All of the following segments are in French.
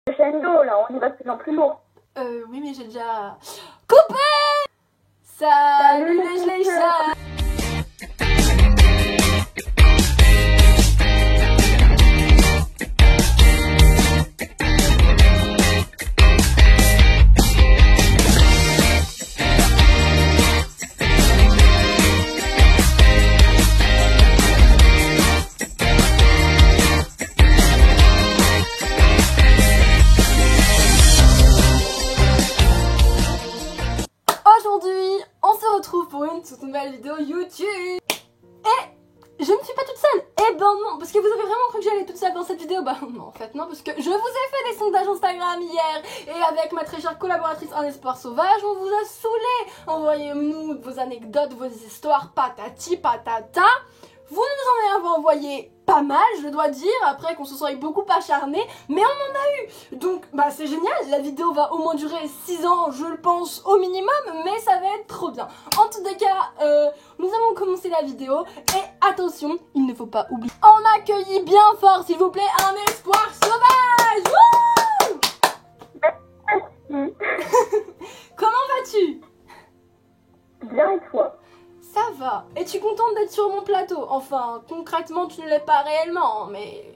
crescendo, là, on y va de plus en plus lourd. Oui, mais j'ai déjà coupé. Salut les Schleichers. Aujourd'hui, on se retrouve pour une toute nouvelle vidéo YouTube. Et je ne suis pas toute seule. Eh ben non, parce que vous avez vraiment cru que j'allais toute seule dans cette vidéo. Bah non, en fait non, parce que je vous ai fait des sondages Instagram hier. Et avec ma très chère collaboratrice En Espoir Sauvage, on vous a saoulés. Envoyez-nous vos anecdotes, vos histoires, patati patata. Vous nous en avez envoyé pas mal, je dois dire, après qu'on se soit beaucoup acharné, mais on en a eu. Donc bah c'est génial, la vidéo va au moins durer 6 ans, je le pense, au minimum, mais ça va être trop bien. En tout cas, nous allons commencer la vidéo, et attention, il ne faut pas oublier. On accueille bien fort, s'il vous plaît, Un Espoir Sauvage. Comment vas-tu? Bien et toi? Ça va. Es-tu contente d'être sur mon plateau? Enfin, concrètement, tu ne l'es pas réellement, mais...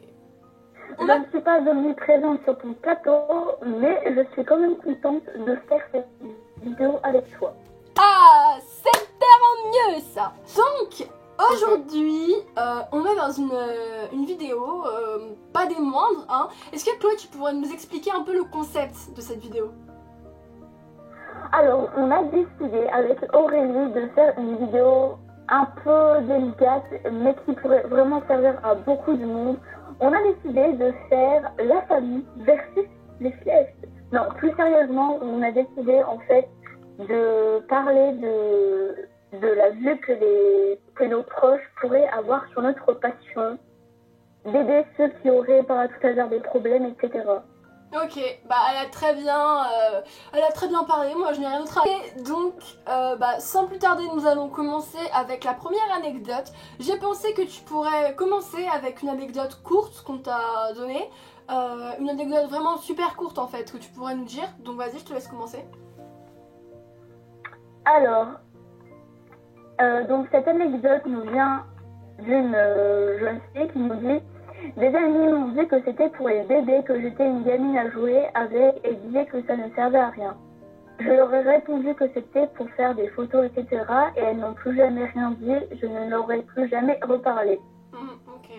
Je ne suis pas omniprésente sur ton plateau, mais je suis quand même contente de faire cette vidéo avec toi. Ah, c'est tellement mieux ça. Donc, aujourd'hui, on est dans une vidéo, pas des moindres, hein. Est-ce que Chloé, tu pourrais nous expliquer un peu le concept de cette vidéo? Alors, on a décidé avec Aurélie de faire une vidéo un peu délicate, mais qui pourrait vraiment servir à beaucoup de monde. On a décidé de faire la famille versus les flèches. Non, plus sérieusement, on a décidé en fait de parler de la vue que nos proches pourraient avoir sur notre passion, d'aider ceux qui auraient par tout hasard des problèmes, etc. Ok, bah elle a très bien parlé, moi je n'ai rien d'autre à dire. Donc, sans plus tarder, nous allons commencer avec la première anecdote. J'ai pensé que tu pourrais commencer avec une anecdote courte qu'on t'a donnée. Une anecdote vraiment super courte en fait, que tu pourrais nous dire. Donc vas-y, je te laisse commencer. Alors, donc cette anecdote nous vient d'une jeune fille qui nous dit: des amis m'ont dit que c'était pour les bébés, que j'étais une gamine à jouer avec et disaient que ça ne servait à rien. Je leur ai répondu que c'était pour faire des photos, etc. et elles n'ont plus jamais rien dit, je ne leur ai plus jamais reparlé. Ok.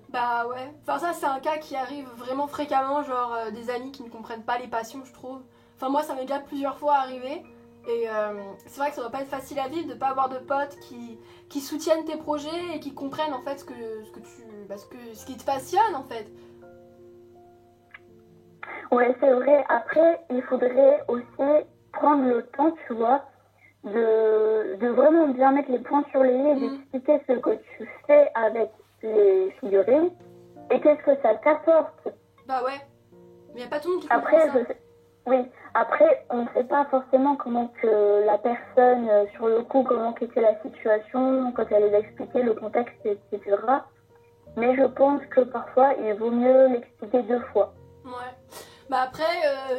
Bah ouais, enfin ça c'est un cas qui arrive vraiment fréquemment, genre des amis qui ne comprennent pas les passions, je trouve. Enfin moi ça m'est déjà plusieurs fois arrivé. Et c'est vrai que ça doit pas être facile à vivre de pas avoir de potes qui soutiennent tes projets et qui comprennent en fait ce qui te passionne en fait. Ouais, c'est vrai. Après, il faudrait aussi prendre le temps, tu vois, de vraiment bien mettre les points sur les i et d'expliquer ce que tu fais avec les figurines et qu'est-ce que ça t'apporte. Bah ouais, mais y a pas tout le monde qui comprend ça. Oui, après, on ne sait pas forcément comment que la personne, sur le coup, comment était la situation, quand elle les a expliqué, le contexte, etc. Mais je pense que parfois, il vaut mieux l'expliquer 2 fois. Ouais. Bah après,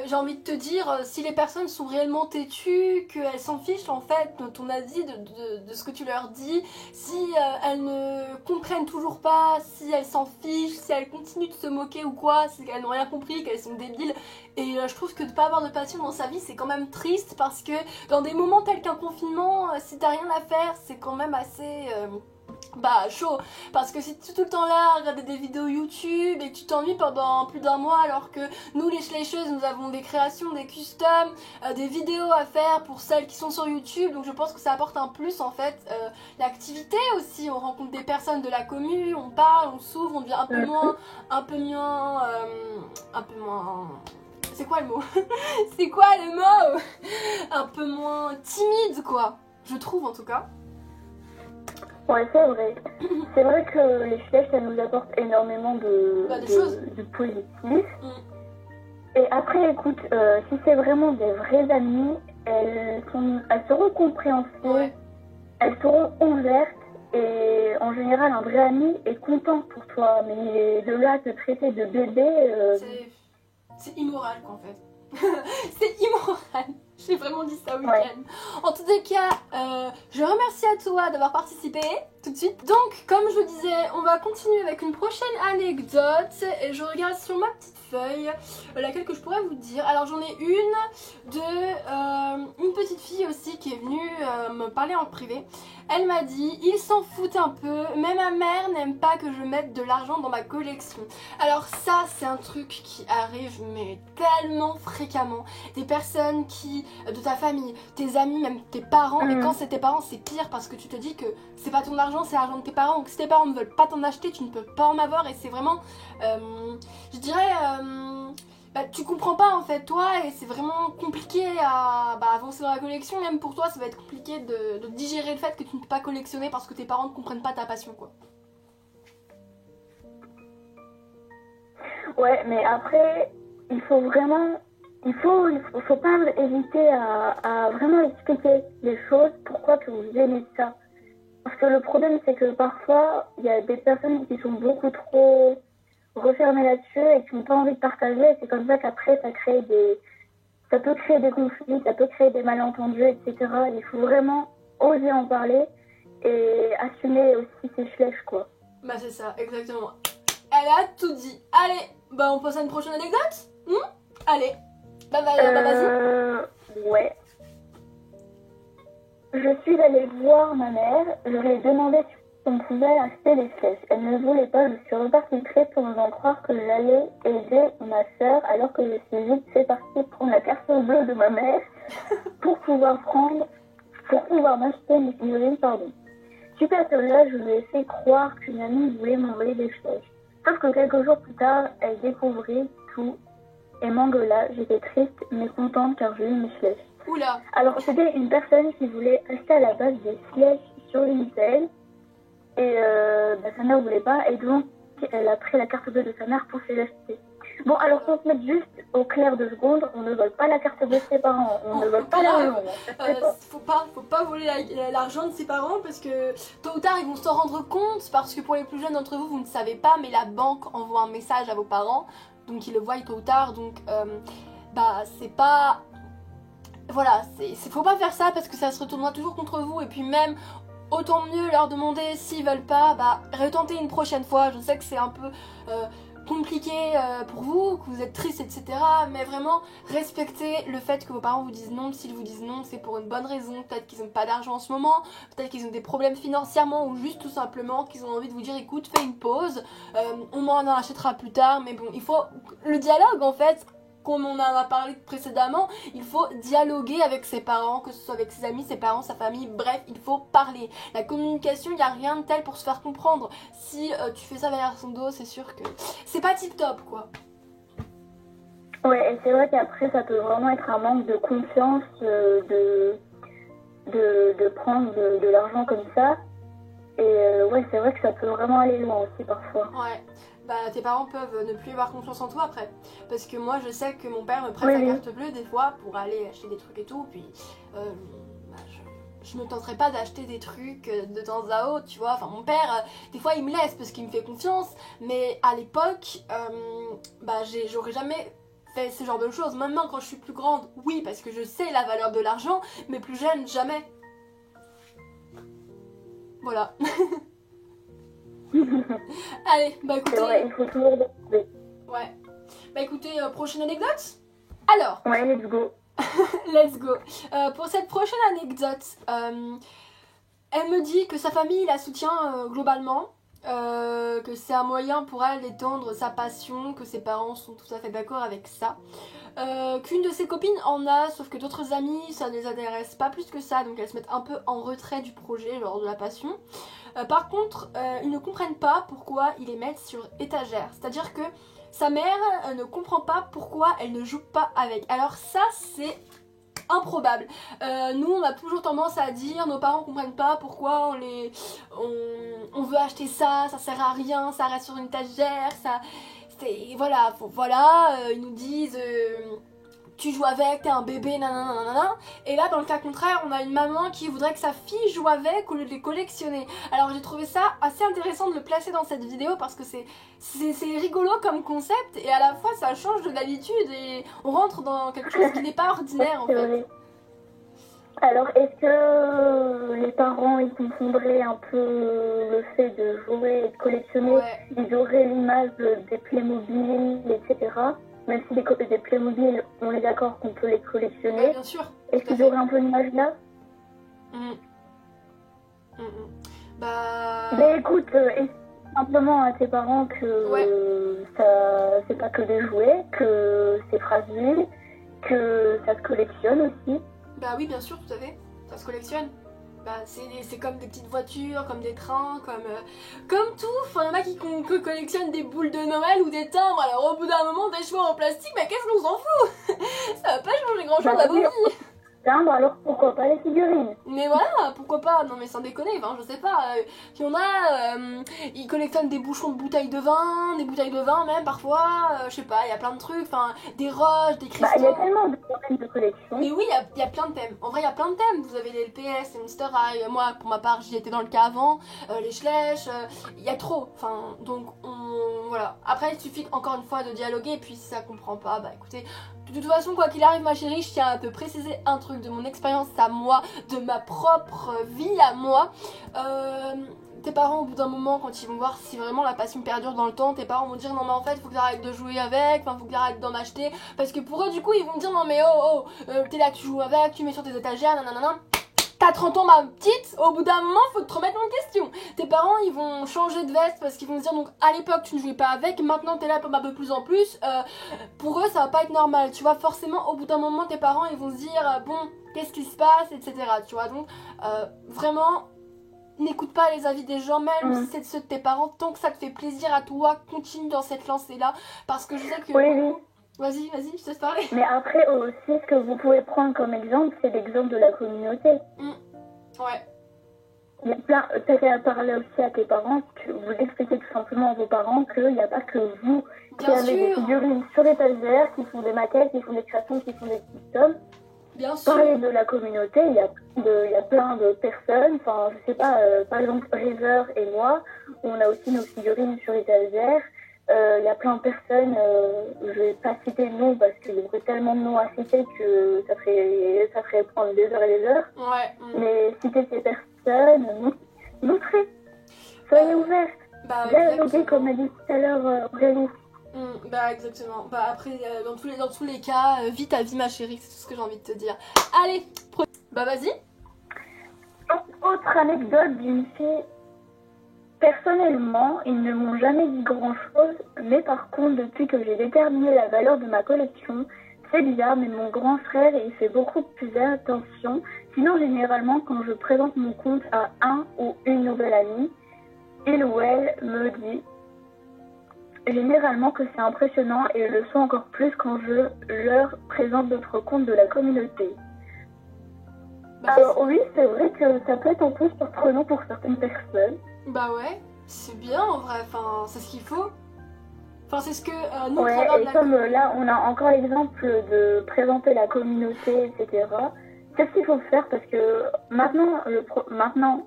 j'ai envie de te dire, si les personnes sont réellement têtues, qu'elles s'en fichent en fait de ton avis, de ce que tu leur dis, si elles ne comprennent toujours pas, si elles s'en fichent, si elles continuent de se moquer ou quoi, si elles n'ont rien compris, qu'elles sont débiles. Et je trouve que de pas avoir de passion dans sa vie, c'est quand même triste parce que dans des moments tels qu'un confinement, si t'as rien à faire, c'est quand même assez... chaud, parce que si tu es tout le temps là à regarder des vidéos YouTube et que tu t'ennuies pendant plus d'un mois alors que nous les Schleicheuses nous avons des créations, des customs, des vidéos à faire pour celles qui sont sur YouTube, donc je pense que ça apporte un plus en fait. L'activité aussi, on rencontre des personnes de la commune, on parle, on s'ouvre, on devient un peu moins c'est quoi le mot? C'est quoi le mot? Un peu moins timide quoi, je trouve en tout cas. Ouais, c'est vrai. C'est vrai que les flèches, ça nous apporte énormément de positif. Et après, écoute, si c'est vraiment des vrais amis, elles seront compréhensives, elles seront ouvertes Et en général, un vrai ami est content pour toi. Mais de là, te traiter de bébé... C'est immoral, quoi, en fait. C'est immoral. J'ai vraiment dit ça au week-end. Ouais. En tous les cas, je remercie à toi d'avoir participé tout de suite. Donc, comme je vous disais, on va continuer avec une prochaine anecdote. Et je regarde sur ma petite feuille laquelle que je pourrais vous dire. Alors, j'en ai une de une petite fille aussi qui est venue me parler en privé. Elle m'a dit, ils s'en foutent un peu, mais ma mère n'aime pas que je mette de l'argent dans ma collection. Alors ça, c'est un truc qui arrive mais tellement fréquemment. Des personnes qui, de ta famille, tes amis, même tes parents, et quand c'est tes parents, c'est pire parce que tu te dis que c'est pas ton argent, c'est l'argent de tes parents, donc si tes parents ne veulent pas t'en acheter, tu ne peux pas en avoir, et c'est vraiment, je dirais... tu comprends pas en fait toi et c'est vraiment compliqué à avancer dans la collection. Même pour toi ça va être compliqué de digérer le fait que tu ne peux pas collectionner parce que tes parents ne comprennent pas ta passion, quoi. Ouais, mais après, il faut vraiment... Il faut pas hésiter à vraiment expliquer les choses, pourquoi que vous aimez ça. Parce que le problème, c'est que parfois, il y a des personnes qui sont beaucoup trop refermées là-dessus et qui n'ont pas envie de partager. Et c'est comme ça qu'après, ça peut créer des conflits, ça peut créer des malentendus, etc. Il faut vraiment oser en parler et assumer aussi ses flèches, quoi. Bah c'est ça, exactement. Elle a tout dit. Allez, bah on passe à une prochaine anecdote. Allez, vas-y. Ouais. Je suis allée voir ma mère, je lui ai demandé si on pouvait acheter des flèches. Elle ne voulait pas, je suis repartie très pour nous en croire que j'allais aider ma soeur alors que je suis vite fait partie prendre la carte bleue de ma mère pour pouvoir m'acheter mes figurines, pardon. Suite à cela, je lui ai fait croire qu'une amie voulait m'envoyer des flèches. Sauf que quelques jours plus tard, elle découvrit tout et m'engueula. J'étais triste mais contente car j'ai eu mes flèches. Oula. Alors, c'était une personne qui voulait acheter à la base des flèches sur Vinted et sa mère ne voulait pas et donc elle a pris la carte bleue de sa mère pour se l'acheter. Bon, alors qu'on se mette juste au clair 2 secondes, on ne vole pas la carte bleue de ses parents, on ne vole pas l'argent. Faut pas voler l'argent de ses parents parce que tôt ou tard ils vont s'en rendre compte, parce que pour les plus jeunes d'entre vous, vous ne savez pas, mais la banque envoie un message à vos parents, donc ils le voient tôt ou tard, donc c'est pas... Voilà, faut pas faire ça parce que ça se retournera toujours contre vous, et puis même autant mieux leur demander s'ils veulent pas, retenter une prochaine fois. Je sais que c'est un peu compliqué pour vous, que vous êtes triste, etc. Mais vraiment, respectez le fait que vos parents vous disent non. S'ils vous disent non, c'est pour une bonne raison. Peut-être qu'ils n'ont pas d'argent en ce moment, peut-être qu'ils ont des problèmes financièrement, ou juste tout simplement qu'ils ont envie de vous dire écoute, fais une pause, on m'en achètera plus tard. Mais bon, il faut le dialogue en fait. Comme on en a parlé précédemment, il faut dialoguer avec ses parents, que ce soit avec ses amis, ses parents, sa famille, bref, il faut parler. La communication, il n'y a rien de tel pour se faire comprendre. Si tu fais ça derrière son dos, c'est sûr que c'est pas tip top, quoi. Ouais, et c'est vrai qu'après, ça peut vraiment être un manque de confiance de prendre de l'argent comme ça. Et ouais, c'est vrai que ça peut vraiment aller loin aussi parfois. Ouais. Tes parents peuvent ne plus avoir confiance en toi après. Parce que moi, je sais que mon père me prête sa carte bleue des fois pour aller acheter des trucs et tout. Puis, je me tenterai pas d'acheter des trucs de temps à autre, tu vois. Enfin, mon père, des fois, il me laisse parce qu'il me fait confiance. Mais à l'époque, j'aurais jamais fait ce genre de choses. Maintenant, quand je suis plus grande, oui, parce que je sais la valeur de l'argent. Mais plus jeune, jamais. Voilà. Allez, écoutez... Ouais, il faut toujours demander. Ouais. Écoutez, prochaine anecdote. Alors. Ouais, let's go. Let's go. Pour cette prochaine anecdote, elle me dit que sa famille la soutient globalement, que c'est un moyen pour elle d'étendre sa passion, que ses parents sont tout à fait d'accord avec ça. Qu'une de ses copines en a, sauf que d'autres amis, ça ne les intéresse pas plus que ça, donc elles se mettent un peu en retrait du projet, genre de la passion. Par contre, ils ne comprennent pas pourquoi ils les mettent sur étagère. C'est-à-dire que sa mère ne comprend pas pourquoi elle ne joue pas avec. Alors ça, c'est improbable. Nous, on a toujours tendance à dire, nos parents ne comprennent pas pourquoi on veut acheter ça, ça sert à rien, ça reste sur une étagère, ça... Voilà, ils nous disent... tu joues avec, t'es un bébé, nanana. Et là, dans le cas contraire, on a une maman qui voudrait que sa fille joue avec au lieu de les collectionner. Alors j'ai trouvé ça assez intéressant de le placer dans cette vidéo parce que c'est rigolo comme concept et à la fois ça change de l'habitude et on rentre dans quelque chose qui n'est pas ordinaire en fait. Vrai. Alors, est-ce que les parents, ils confondraient un peu le fait de jouer et de collectionner? Ouais. Ils auraient l'image des Playmobil, etc. Même si des Playmobil, on est d'accord qu'on peut les Ouais, collectionner. bien sûr. Est-ce Tout à qu'ils fait. auraient un peu l'image là? Bah... Mais écoute, explique simplement à tes parents que Ouais. c'est pas que des jouets, que c'est fragile, que ça se collectionne aussi. Bah oui, bien sûr, tout à fait. Ça se collectionne. Bah, c'est comme des petites voitures, comme des trains, comme tout. Enfin, il y en a qui collectionnent des boules de Noël ou des timbres. Alors, au bout d'un moment, des cheveux en plastique, mais qu'est-ce qu'on s'en fout? Ça va pas changer grand-chose à vos vies. Timbre, alors pourquoi pas les figurines? Mais voilà, pourquoi pas? Non mais sans déconner, enfin, je sais pas. Il y en a, ils collectionnent des bouchons de bouteilles de vin, des bouteilles de vin même parfois, je sais pas, il y a plein de trucs, enfin, des roches, des cristaux. Bah, il y a tellement de domaines de collection. Mais oui, il y a plein de thèmes. En vrai, il y a plein de thèmes. Vous avez les LPS, les Monster High. Moi, pour ma part, j'y étais dans le cas avant. Les Schleich. Il y a trop. Enfin, donc, voilà. Après, il suffit encore une fois de dialoguer. Et puis, si ça comprend pas, bah écoutez. De toute façon, quoi qu'il arrive, ma chérie, je tiens à te préciser un truc de mon expérience à moi, de ma propre vie à moi. Tes parents, au bout d'un moment, quand ils vont voir si vraiment la passion perdure dans le temps, tes parents vont dire non mais en fait faut que t'arrêtes de jouer avec, enfin faut que t'arrêtes d'en acheter, parce que pour eux du coup ils vont me dire non mais t'es là, tu joues avec, tu mets sur tes étagères, nanana. T'as 30 ans ma petite, au bout d'un moment faut te remettre en question. Tes parents ils vont changer de veste parce qu'ils vont se dire donc à l'époque tu ne jouais pas avec, maintenant t'es là un peu plus en plus. Pour eux ça va pas être normal, tu vois, forcément au bout d'un moment tes parents ils vont se dire bon qu'est-ce qui se passe, etc. Tu vois, donc vraiment n'écoute pas les avis des gens, même si c'est ceux de tes parents, tant que ça te fait plaisir à toi, continue dans cette lancée-là, parce que je sais que... Oui. Vas-y, je te laisse parler. Mais après aussi, ce que vous pouvez prendre comme exemple, c'est l'exemple de la communauté. Ouais. Il y a plein... T'as parlé aussi à tes parents, vous expliquez tout simplement à vos parents qu'il n'y a pas que vous qui avez des figurines sur l'étagère, qui font des maquettes, qui font des créations, qui font des customs. Bien sûr. Parler de la communauté, il y a plein de personnes, enfin je sais pas, par exemple River et moi, on a aussi nos figurines sur l'étagère. Il y a plein de personnes, je vais pas citer de noms parce qu'il y aurait tellement de noms à citer que ça ferait prendre des heures et des heures. Ouais. Mais citer ces personnes, montrez, soyez ouverts, dialoguez comme a dit tout à l'heure Aurélie. Bah exactement. Bah après dans tous les cas, vis ta vie ma chérie, c'est tout ce que j'ai envie de te dire. Allez, bah vas-y. Autre anecdote d'une fille. Personnellement, ils ne m'ont jamais dit grand-chose, mais par contre, depuis que j'ai déterminé la valeur de ma collection, c'est bizarre, mais mon grand frère, il fait beaucoup plus attention. Sinon, généralement, quand je présente mon compte à un ou une nouvelle amie, il ou elle me dit généralement que c'est impressionnant et le sont encore plus quand je leur présente d'autres comptes de la communauté. Alors oui, c'est vrai que ça peut être un peu surprenant pour certaines personnes. Bah ouais, c'est bien en vrai, enfin c'est ce qu'il faut. Enfin c'est ce que nous ouais, et comme là on a encore l'exemple de présenter la communauté, etc. C'est ce qu'il faut faire parce que maintenant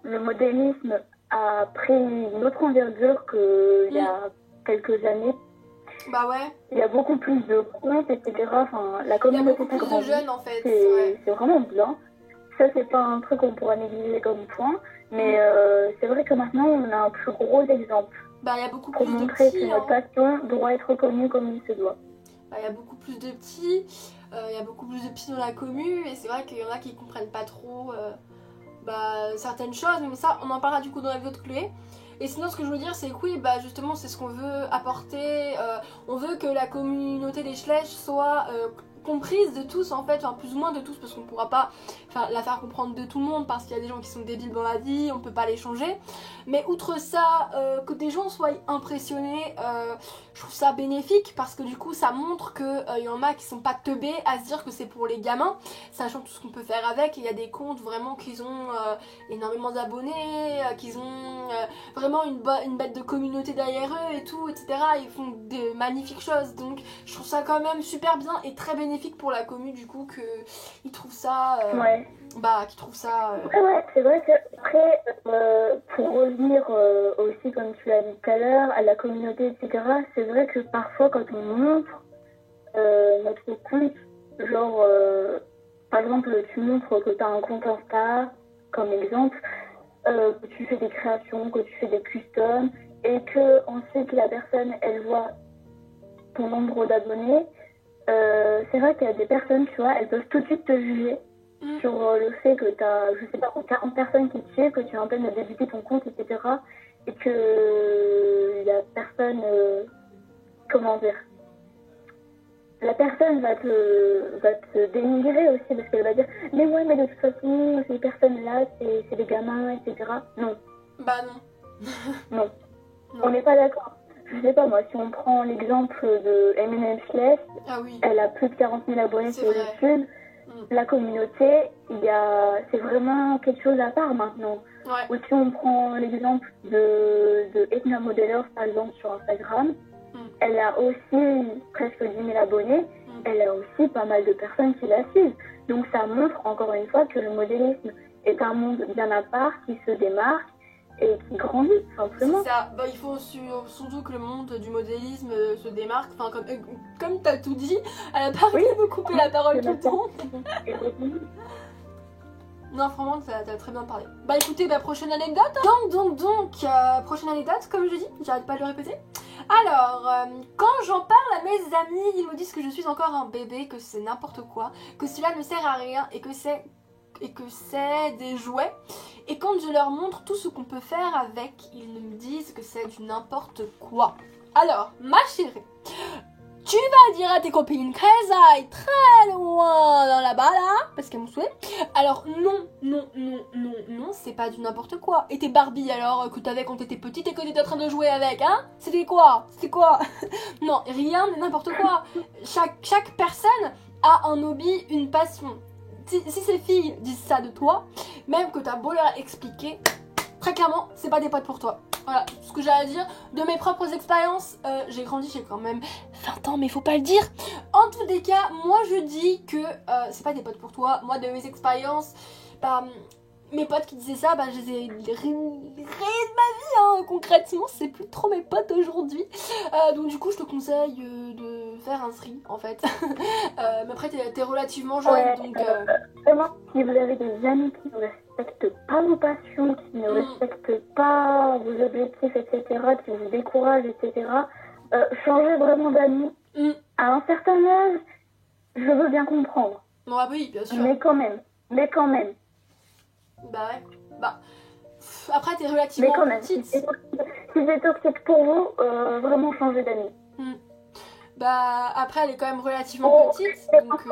le modélisme a pris une autre envergure qu'il y a quelques années. Bah ouais. Il y a beaucoup plus de comptes, etc. Enfin, la communauté il y a beaucoup plus de jeunes en fait. C'est vraiment bien. Ça, c'est pas un truc qu'on pourra négliger comme point. Mais c'est vrai que maintenant, on a un plus gros exemple. Bah, il y a beaucoup pour plus de montrer petits. Que notre passion doit être reconnue comme il se doit. Bah, il y a beaucoup plus de petits. Il y a beaucoup plus de petits dans la commu. Et c'est vrai qu'il y en a qui comprennent pas trop certaines choses. Mais ça, on en parlera du coup dans la vidéo de Chloé. Et sinon, ce que je veux dire, c'est que oui, bah justement, c'est ce qu'on veut apporter. On veut que la communauté des Schleich soit comprise de tous, en fait, enfin plus ou moins de tous, parce qu'on pourra pas la faire comprendre de tout le monde, parce qu'il y a des gens qui sont débiles dans la vie, on peut pas les changer. Mais outre ça, que des gens soient impressionnés, je trouve ça bénéfique, parce que du coup, ça montre qu'il y en a qui sont pas teubés à se dire que c'est pour les gamins, sachant tout ce qu'on peut faire avec. Il y a des comptes vraiment qui ont énormément d'abonnés, qu'ils ont vraiment une bête de communauté derrière eux et tout, etc. Ils font de magnifiques choses, donc je trouve ça quand même super bien et très bénéfique bénéfique pour la commu du coup que ils trouvent ça Ouais. qu'ils trouvent ça Ouais, c'est vrai que après, pour revenir aussi, comme tu l'as dit tout à l'heure, à la communauté, etc., c'est vrai que parfois, quand on montre notre compte, genre, par exemple, tu montres que tu as un compte Insta, comme exemple, que tu fais des créations, que tu fais des customs, et que ensuite la personne, elle voit ton nombre d'abonnés, c'est vrai qu'il y a des personnes, tu vois, elles peuvent tout de suite te juger sur le fait que tu as, je sais pas, 40 personnes qui te suivent, que tu es en train de débuter ton compte, etc. Et que la personne, comment dire, la personne va te dénigrer aussi parce qu'elle va dire mais ouais, mais de toute façon, ces personnes-là, c'est des gamins, etc. Non, bah non. non, Non. on n'est pas d'accord. Je sais pas, moi, si on prend l'exemple de Eminem Slash, Ah oui, elle a plus de 40 000 abonnés c'est sur vrai. YouTube. La communauté, c'est vraiment quelque chose à part maintenant. Ouais. Ou si on prend l'exemple de Edna Modelers, par exemple, sur Instagram, elle a aussi presque 10 000 abonnés. Elle a aussi pas mal de personnes qui la suivent. Donc ça montre encore une fois que le modélisme est un monde bien à part, qui se démarque et qui grandit, simplement. C'est ça. Bah, il faut surtout que le monde du modélisme se démarque. Enfin, comme t'as tout dit, elle a pas arrêté de me couper la parole tout le temps. Non, franchement, t'as très bien parlé. Bah écoutez, prochaine anecdote. Prochaine anecdote, comme je dis, j'arrête pas de le répéter. Alors, quand j'en parle à mes amis, ils me disent que je suis encore un bébé, que c'est n'importe quoi, que cela ne sert à rien et que c'est des jouets. Et quand je leur montre tout ce qu'on peut faire avec, ils me disent que c'est du n'importe quoi. Alors, ma chérie, tu vas dire à tes copines qu'elles aillent très loin dans là-bas, là, parce qu'elles m'ont souhaité. Alors non, c'est pas du n'importe quoi. Et tes Barbie alors que t'avais quand t'étais petite et que t'étais en train de jouer avec, hein? C'était quoi? Non, rien n'est n'importe quoi. Chaque personne a un hobby, une passion. Si ces filles disent ça de toi, même que t'as beau leur expliquer, très clairement, c'est pas des potes pour toi. Voilà, ce que j'ai à dire. De mes propres expériences, j'ai grandi, j'ai quand même 20 ans, mais faut pas le dire. En tous les cas, moi je dis que c'est pas des potes pour toi. Moi, de mes expériences, mes potes qui disaient ça, je les ai rayés de ma vie, hein. Concrètement, c'est plus trop mes potes aujourd'hui. Donc du coup, je te conseille de faire un tri, en fait. Mais après, t'es relativement jeune, Ouais, donc... Vraiment, si vous avez des amis qui ne respectent pas vos passions, qui ne respectent pas vos objectifs, etc., qui vous découragent, etc., changez vraiment d'amis. À un certain âge, je veux bien comprendre. Non, ah oui, bien sûr. Mais quand même. Bah ouais. Après, t'es relativement petite. Si c'est toxique pour vous, vraiment changez d'amis. Après, elle est quand même relativement petite. Donc,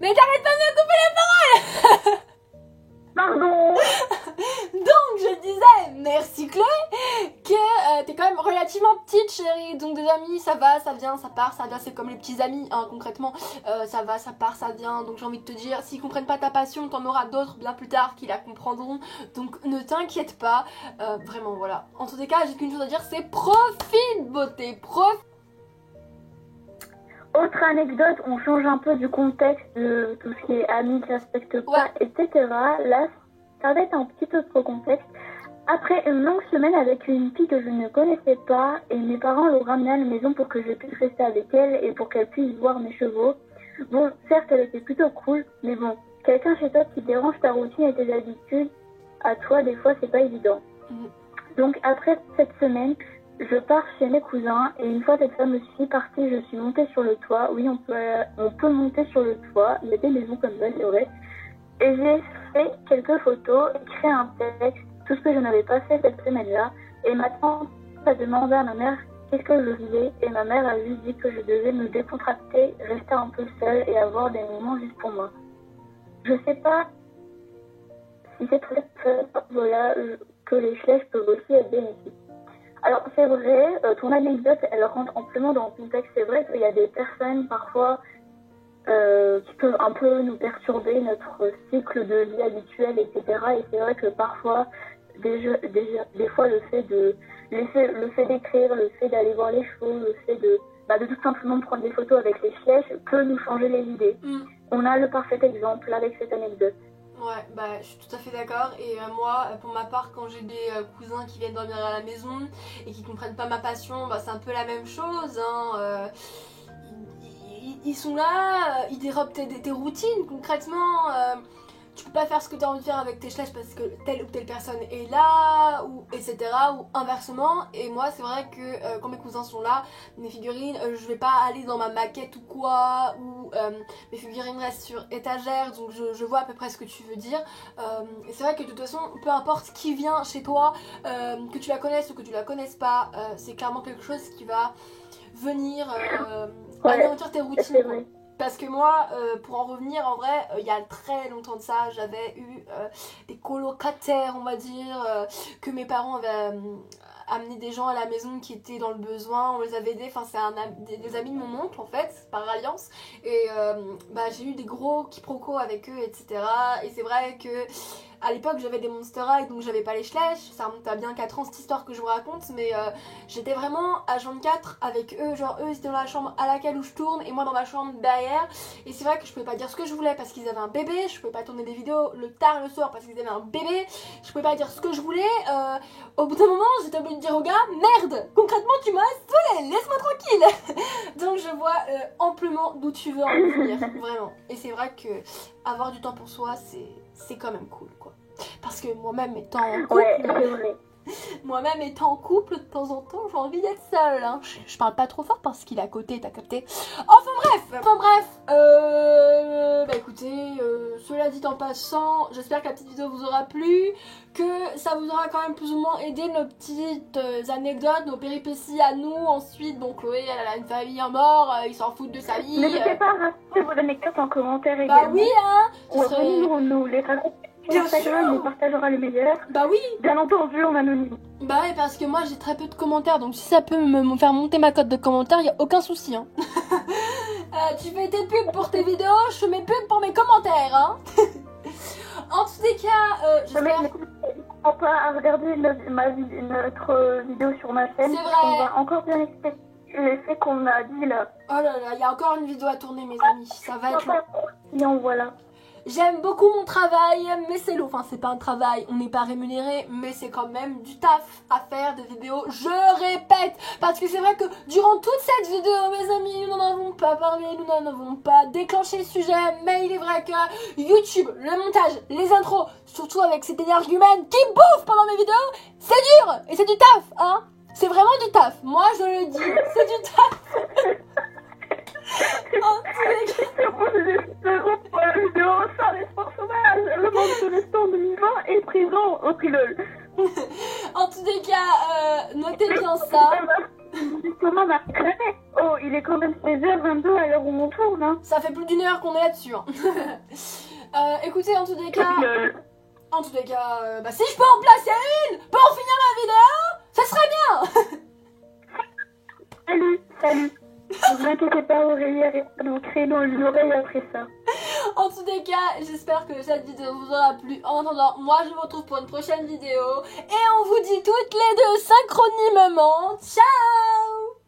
mais t'arrêtes pas de me couper les paroles. Pardon. Donc, je disais, merci Chloé, que t'es quand même relativement petite, chérie. Donc, des amis, ça va, ça vient, ça part, ça vient. C'est comme les petits amis, hein, concrètement. Ça va, ça part, ça vient. Donc, j'ai envie de te dire, s'ils comprennent pas ta passion, t'en auras d'autres bien plus tard qui la comprendront. Donc, ne t'inquiète pas. Vraiment, voilà. En tous les cas, j'ai qu'une chose à dire, c'est profite, beauté, profite. Autre anecdote, on change un peu du contexte de tout ce qui est amis qui ne respectent pas, etc. Là, ça va être un petit autre contexte. Après une longue semaine avec une fille que je ne connaissais pas et mes parents l'ont ramenée à la maison pour que je puisse rester avec elle et pour qu'elle puisse voir mes chevaux. Bon, certes, elle était plutôt cool, mais bon, quelqu'un chez toi qui dérange ta routine et tes habitudes, à toi, des fois, c'est pas évident. Donc, après cette semaine, je pars chez mes cousins et une fois cette fameuse fille partie, je suis montée sur le toit. Oui, on peut monter sur le toit. Il y a des maisons comme ça, c'est vrai. Et j'ai fait quelques photos, écrit un texte, tout ce que je n'avais pas fait cette semaine-là. Et ma tante a demandé à ma mère qu'est-ce que je faisais. Et ma mère a juste dit que je devais me décontracter, rester un peu seule et avoir des moments juste pour moi. Je sais pas si c'est très voilà, que les flèches peuvent aussi être bénéfiques. Alors c'est vrai, ton anecdote, elle rentre amplement dans le contexte. C'est vrai qu'il y a des personnes parfois qui peuvent un peu nous perturber notre cycle de vie habituel, etc. Et c'est vrai que parfois, des fois, le fait d'écrire, le fait d'aller voir les chevaux, le fait de tout simplement prendre des photos avec les flèches peut nous changer les idées. On a le parfait exemple avec cette anecdote. Ouais, je suis tout à fait d'accord. Et moi, pour ma part, quand j'ai des cousins qui viennent dormir à la maison et qui comprennent pas ma passion, c'est un peu la même chose. Hein. Ils sont là, ils dérobent tes routines concrètement. Tu peux pas faire ce que tu as envie de faire avec tes flèches parce que telle ou telle personne est là, ou etc. ou inversement. Et moi, c'est vrai que quand mes cousins sont là, mes figurines, je vais pas aller dans ma maquette ou quoi, ou mes figurines restent sur étagère, donc je vois à peu près ce que tu veux dire. Et c'est vrai que de toute façon, peu importe qui vient chez toi, que tu la connaisses ou que tu la connaisses pas, c'est clairement quelque chose qui va venir anéantir tes routines. Parce que moi, pour en revenir, en vrai, il y a très longtemps de ça, j'avais eu des colocataires, on va dire, que mes parents avaient amené des gens à la maison qui étaient dans le besoin, on les avait aidés, enfin c'est des amis de mon oncle en fait, par alliance, et j'ai eu des gros quiproquos avec eux, etc. Et c'est vrai que à l'époque j'avais des Monster High, donc j'avais pas les flèches, ça remonte à bien 4 ans cette histoire que je vous raconte, mais j'étais vraiment à 24 avec eux, genre eux ils étaient dans la chambre à laquelle où je tourne et moi dans ma chambre derrière, et c'est vrai que je pouvais pas dire ce que je voulais parce qu'ils avaient un bébé, je pouvais pas tourner des vidéos le tard le soir parce qu'ils avaient un bébé, je pouvais pas dire ce que je voulais, au bout d'un moment j'étais obligée de dire au gars merde, concrètement tu m'as saoulé, laisse-moi tranquille. Donc je vois amplement d'où tu veux en venir, vraiment, et c'est vrai que avoir du temps pour soi c'est quand même cool quoi. Parce que moi-même étant en couple, moi-même étant en couple, de temps en temps, j'ai envie d'être seule. Hein. Je parle pas trop fort parce qu'il est à côté, t'as capté. Enfin bref. Écoutez, cela dit en passant, j'espère que la petite vidéo vous aura plu, que ça vous aura quand même plus ou moins aidé nos petites anecdotes, nos péripéties à nous. Ensuite, bon, Chloé, elle a une famille en mort, il s'en fout de sa vie. N'hésitez pas à rajouter vos anecdotes en commentaire également. Bah oui, hein. Nous les raconter. Bien Instagram, on partagera les meilleurs. Bah oui. Bien entendu, en anonyme. Bah oui, parce que moi j'ai très peu de commentaires, donc si ça peut me faire monter ma cote de commentaires, y a aucun souci. Hein. Tu fais tes pubs pour tes vidéos, je fais mes pubs pour mes commentaires. Hein. En tous les cas, j'espère... On peut regarder notre vidéo sur ma chaîne. C'est vrai. On va encore bien expliquer les faits qu'on a dit là. Oh là là, il y a encore une vidéo à tourner, mes amis. Ça va être long. Voilà. J'aime beaucoup mon travail, mais c'est lourd. Enfin, c'est pas un travail, on n'est pas rémunéré, mais c'est quand même du taf à faire des vidéos. Je répète, parce que c'est vrai que durant toute cette vidéo, mes amis, nous n'en avons pas parlé, nous n'en avons pas déclenché le sujet, mais il est vrai que YouTube, le montage, les intros, surtout avec cet énergumène qui bouffe pendant mes vidéos, c'est dur et c'est du taf, hein. C'est vraiment du taf. Moi, je le dis, c'est du taf. Pour la vidéo sans l'espoir sauvage, le manque de restant en 2020 est présent au trilol. En tous les cas, notez bien ça. Oh, il est quand même 16h22 à l'heure où on tourne. Hein. Ça fait plus d'une heure qu'on est là-dessus. Hein. Écoutez, en tous les cas, si je peux en placer une pour finir ma vidéo, ça serait bien. Salut. Ne vous inquiétez pas, Aurélie va nous créer dans l'oreille après ça. En tous les cas, j'espère que cette vidéo vous aura plu. En attendant, moi je vous retrouve pour une prochaine vidéo. Et on vous dit toutes les deux synchronimement. Ciao.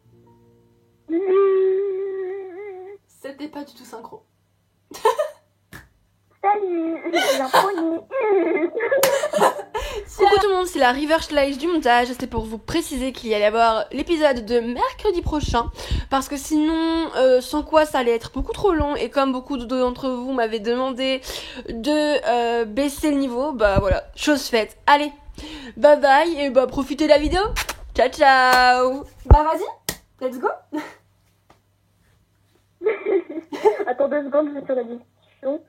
C'était pas du tout synchro. Salut, je suis un pony. Coucou tout le monde, c'est la Reverse Live du montage. C'était pour vous préciser qu'il y allait avoir l'épisode de mercredi prochain. Parce que sinon, sans quoi ça allait être beaucoup trop long. Et comme beaucoup d'entre vous m'avaient demandé de baisser le niveau, bah voilà, chose faite. Allez, bye bye et bah profitez de la vidéo. Ciao ciao. Bah vas-y, let's go. Attends 2 secondes, je vais sur la discussion.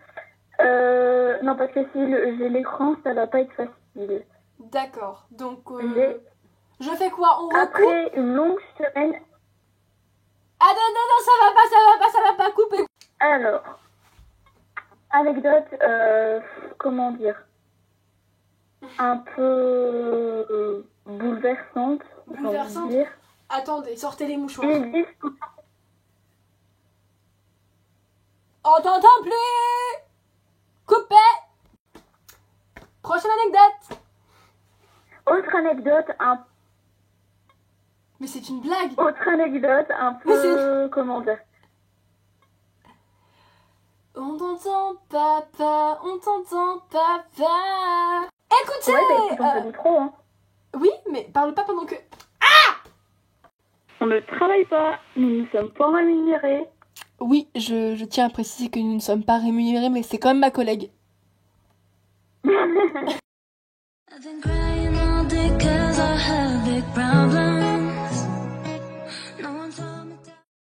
Non, parce que si j'ai l'écran, ça va pas être facile. D'accord, donc je fais quoi? On recoupe? Après une longue semaine. Ah non, ça va pas couper. Alors, anecdote, comment dire, un peu bouleversante, j'ai envie de dire. Attendez, sortez les mouchoirs. Ils disent On t'entend plus. Coupé. Prochaine anecdote. Autre anecdote, Mais c'est une blague. Autre anecdote, un peu, comment dire. On t'entend, papa, on t'entend, papa. Écoutez, Ouais, mais écoute, on te dit trop, hein. oui, mais parle pas pendant que... On ne travaille pas, nous ne sommes pas rémunérés. Oui, je tiens à préciser que nous ne sommes pas rémunérés, mais c'est quand même ma collègue. I've been crying all day 'cause I have big brown